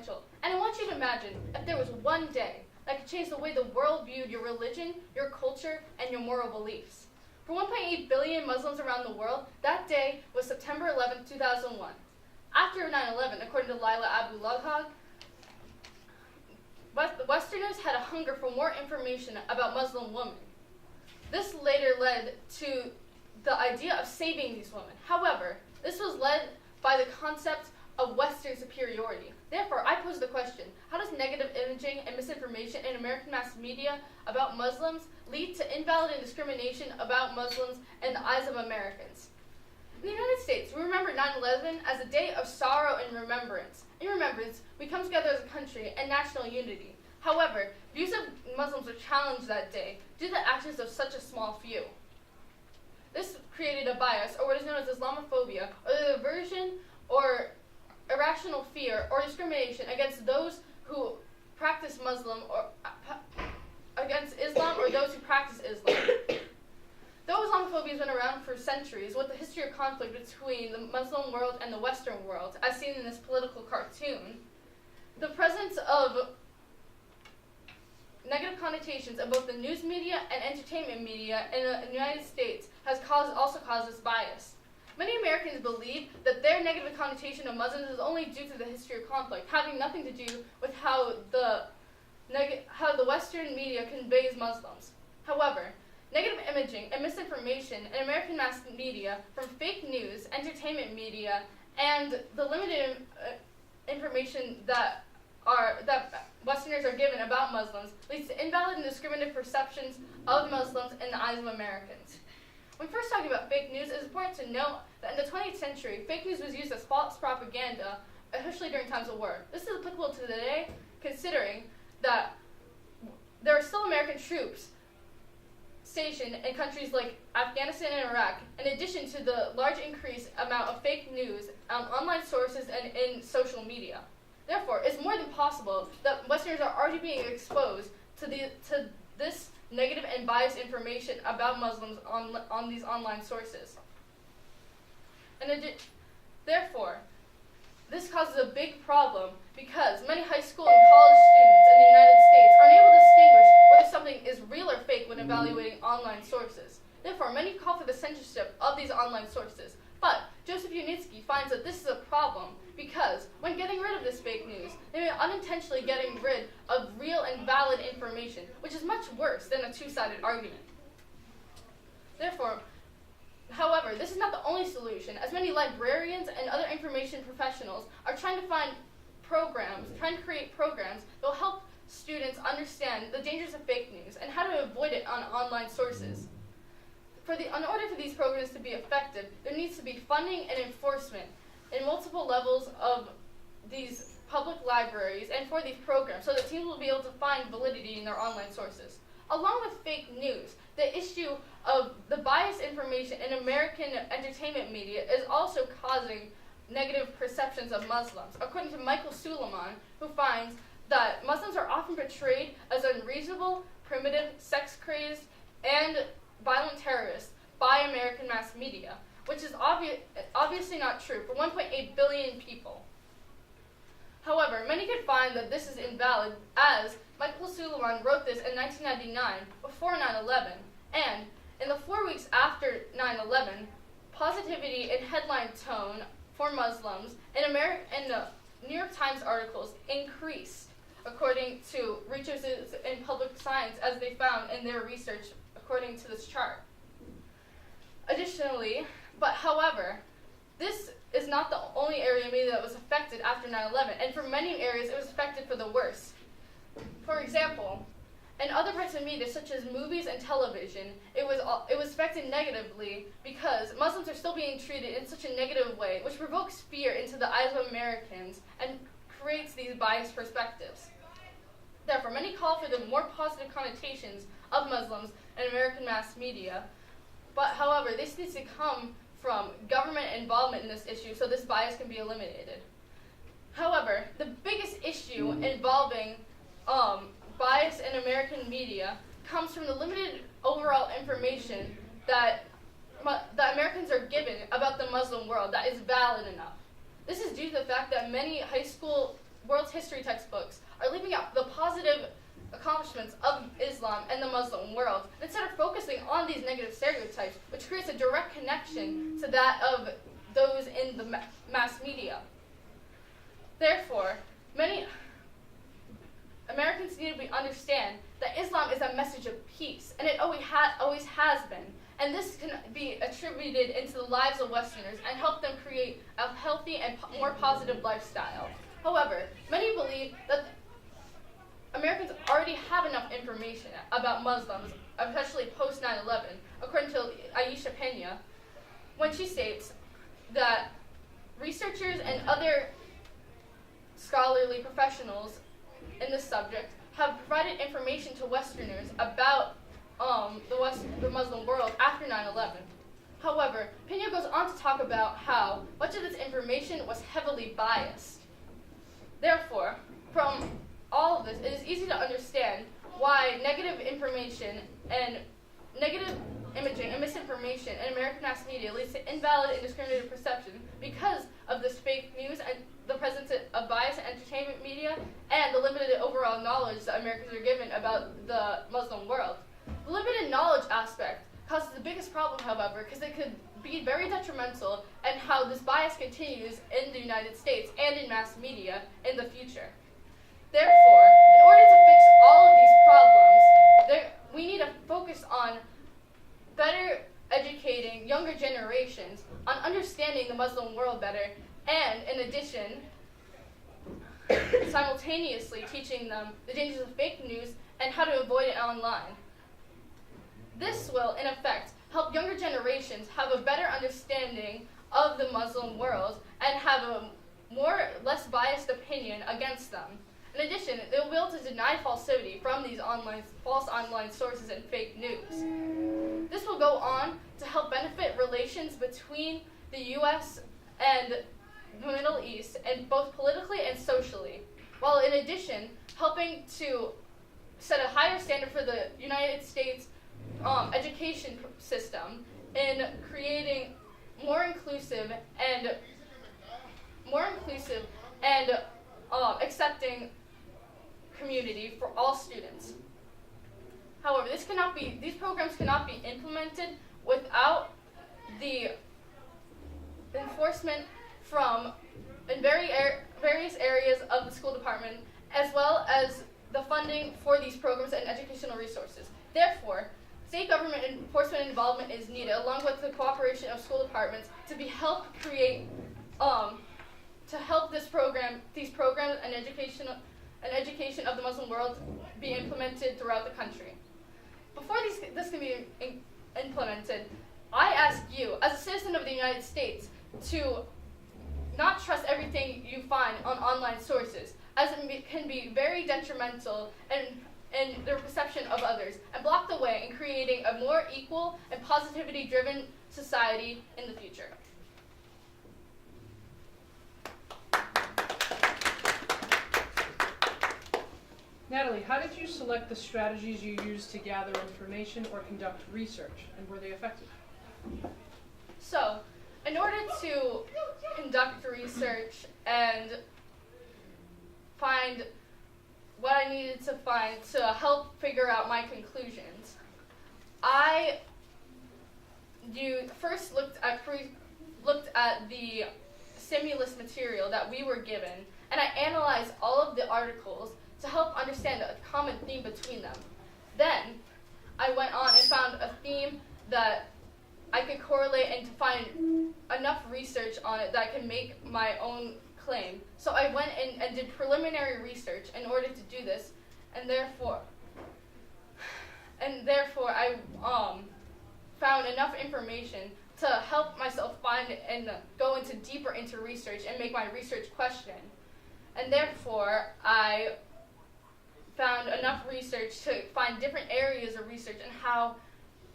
influential. And I want you to imagine if there was one day that could change the way the world viewed your religion, your culture, and your moral beliefs. For 1.8 billion Muslims around the world, that day was September 11, 2001. After 9/11, according to Laila Abdullah, Westerners had a hunger for more information about Muslim women. This later led to the idea of saving these women. However, this was led by the concept of Western superiority. Therefore, I pose the question, how does negative imaging and misinformation in American mass media about Muslims lead to invalid and discrimination about Muslims in the eyes of Americans? In the United States, we remember 9/11 as a day of sorrow and remembrance. In remembrance, we come together as a country and national unity. However, views of Muslims were challenged that day due to the actions of such a small few. This created a bias, or what is known as Islamophobia, or the aversion or irrational fear or discrimination against those who practice Muslim or against Islam or those who practice Islam. Though Islamophobia has been around for centuries, with the history of conflict between the Muslim world and the Western world, as seen in this political cartoon, the presence of negative connotations of both the news media and entertainment media in the United States has also caused this bias. Many Americans believe that their negative connotation of Muslims is only due to the history of conflict, having nothing to do with how the Western media conveys Muslims. However, negative imaging and misinformation in American mass media from fake news, entertainment media, and the limited information that Westerners are given about Muslims leads to invalid and discriminative perceptions of Muslims in the eyes of Americans. When first talking about fake news, it is important to note that in the 20th century, fake news was used as false propaganda, especially during times of war. This is applicable to today, considering that there are still American troops stationed in countries like Afghanistan and Iraq, in addition to the large increased amount of fake news on online sources and in social media. Therefore, it's more than possible that Westerners are already being exposed to this negative and biased information about Muslims on these online sources. Therefore, this causes a big problem because many high school and college students in the United States are unable to distinguish whether something is real or fake when evaluating online sources. Therefore, many call for the censorship of these online sources. But Joseph Unitsky finds that this is a problem because when getting rid of this fake news, they are unintentionally getting rid of real and valid information, which is much worse than a two-sided argument. Therefore, however, this is not the only solution, as many librarians and other information professionals are trying to create programs that will help students understand the dangers of fake news and how to avoid it on online sources. In order for these programs to be effective, there needs to be funding and enforcement in multiple levels of these public libraries and for these programs so that teens will be able to find validity in their online sources. Along with fake news, the issue of the biased information in American entertainment media is also causing negative perceptions of Muslims. According to Michael Suleiman, who finds that Muslims are often portrayed as unreasonable, primitive, sex-crazed, and violent terrorists by American mass media, which is obviously not true for 1.8 billion people. However, many could find that this is invalid, as Michael Suleiman wrote this in 1999, before 9/11, and in the 4 weeks after 9/11, positivity in headline tone for Muslims in the New York Times articles increased, according to researchers in public science, as they found in their research according to this chart. Additionally, however, this is not the only area of media that was affected after 9/11, and for many areas it was affected for the worse. For example, in other parts of media, such as movies and television, it was affected negatively because Muslims are still being treated in such a negative way, which provokes fear into the eyes of Americans and creates these biased perspectives. Therefore, many call for the more positive connotations of Muslims in American mass media, but however, this needs to come from government involvement in this issue so this bias can be eliminated. However, the biggest issue involving bias in American media comes from the limited overall information that Americans are given about the Muslim world that is valid enough. This is due to the fact that many high school world's history textbooks are leaving out the positive accomplishments of Islam and the Muslim world, instead of focusing on these negative stereotypes, which creates a direct connection to that of those in the mass media. Therefore, many Americans need to understand that Islam is a message of peace, and it always has been. And this can be attributed into the lives of Westerners and help them create a healthy and more positive lifestyle. However, many believe that Americans already have enough information about Muslims, especially post 9/11, according to Aisha Pena, when she states that researchers and other scholarly professionals in this subject have provided information to Westerners about the Muslim world after 9/11. However, Pena goes on to talk about how much of this information was heavily biased. Therefore, from all of this, it is easy to understand why negative information and negative imaging and misinformation in American mass media leads to invalid and discriminated perception because of this fake news and the presence of bias in entertainment media and the limited overall knowledge that Americans are given about the Muslim world. The limited knowledge aspect causes the biggest problem, however, because it could be very detrimental in how this bias continues in the United States and in mass media in the future. Therefore, in order to fix all of these problems, we need to focus on better educating younger generations on understanding the Muslim world better, and in addition, simultaneously teaching them the dangers of fake news and how to avoid it online. This will, in effect, help younger generations have a better understanding of the Muslim world and have a less biased opinion against them. In addition, they will be able to deny falsity from these false online sources and fake news. This will go on to help benefit relations between the U.S. and the Middle East, and both politically and socially, while in addition helping to set a higher standard for the United States education system in creating more inclusive and accepting community for all students. However, these programs cannot be implemented without the enforcement from various areas of the school department, as well as the funding for these programs and educational resources. Therefore, state government enforcement involvement is needed, along with the cooperation of school departments, to help these programs and education of the Muslim world be implemented throughout the country. Before this can be implemented, I ask you, as a citizen of the United States, to not trust everything you find on online sources, as it can be very detrimental in the perception of others, and block the way in creating a more equal and positivity-driven society in the future. Natalie, how did you select the strategies you used to gather information or conduct research, and were they effective? So, in order to conduct research and find what I needed to find to help figure out my conclusions, I first looked at the stimulus material that we were given, and I analyzed all of the articles to help understand a common theme between them. Then, I went on and found a theme that I could correlate and to find enough research on it that I can make my own claim. So I went in and did preliminary research in order to do this, and therefore I found enough information to help myself find and go deeper into research and make my research question. And therefore, I found enough research to find different areas of research and how,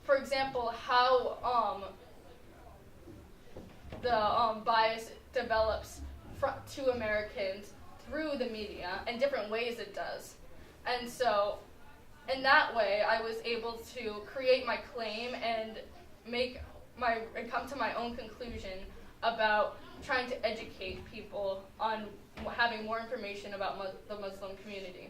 for example, how the bias develops to Americans through the media and different ways it does. And so, in that way, I was able to create my claim and come to my own conclusion about trying to educate people on how having more information about the Muslim community.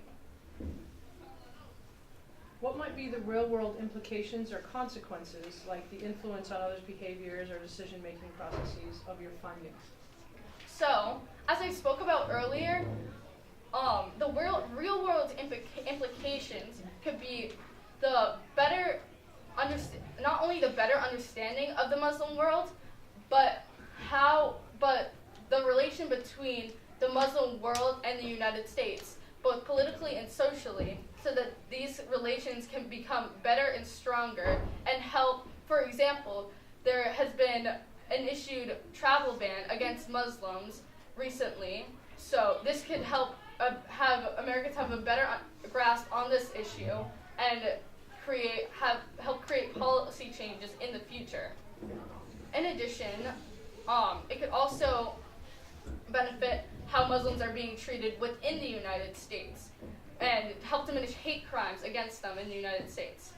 What might be the real-world implications or consequences, like the influence on others' behaviors or decision-making processes of your findings? So, as I spoke about earlier, the real-world implications could be not only the better understanding of the Muslim world, but the relation between the Muslim world and the United States, both politically and socially, so that these relations can become better and stronger and help. For example, there has been an issued travel ban against Muslims recently, so this could help have Americans have a better grasp on this issue and help create policy changes in the future. In addition, it could also benefit how Muslims are being treated within the United States and help diminish hate crimes against them in the United States.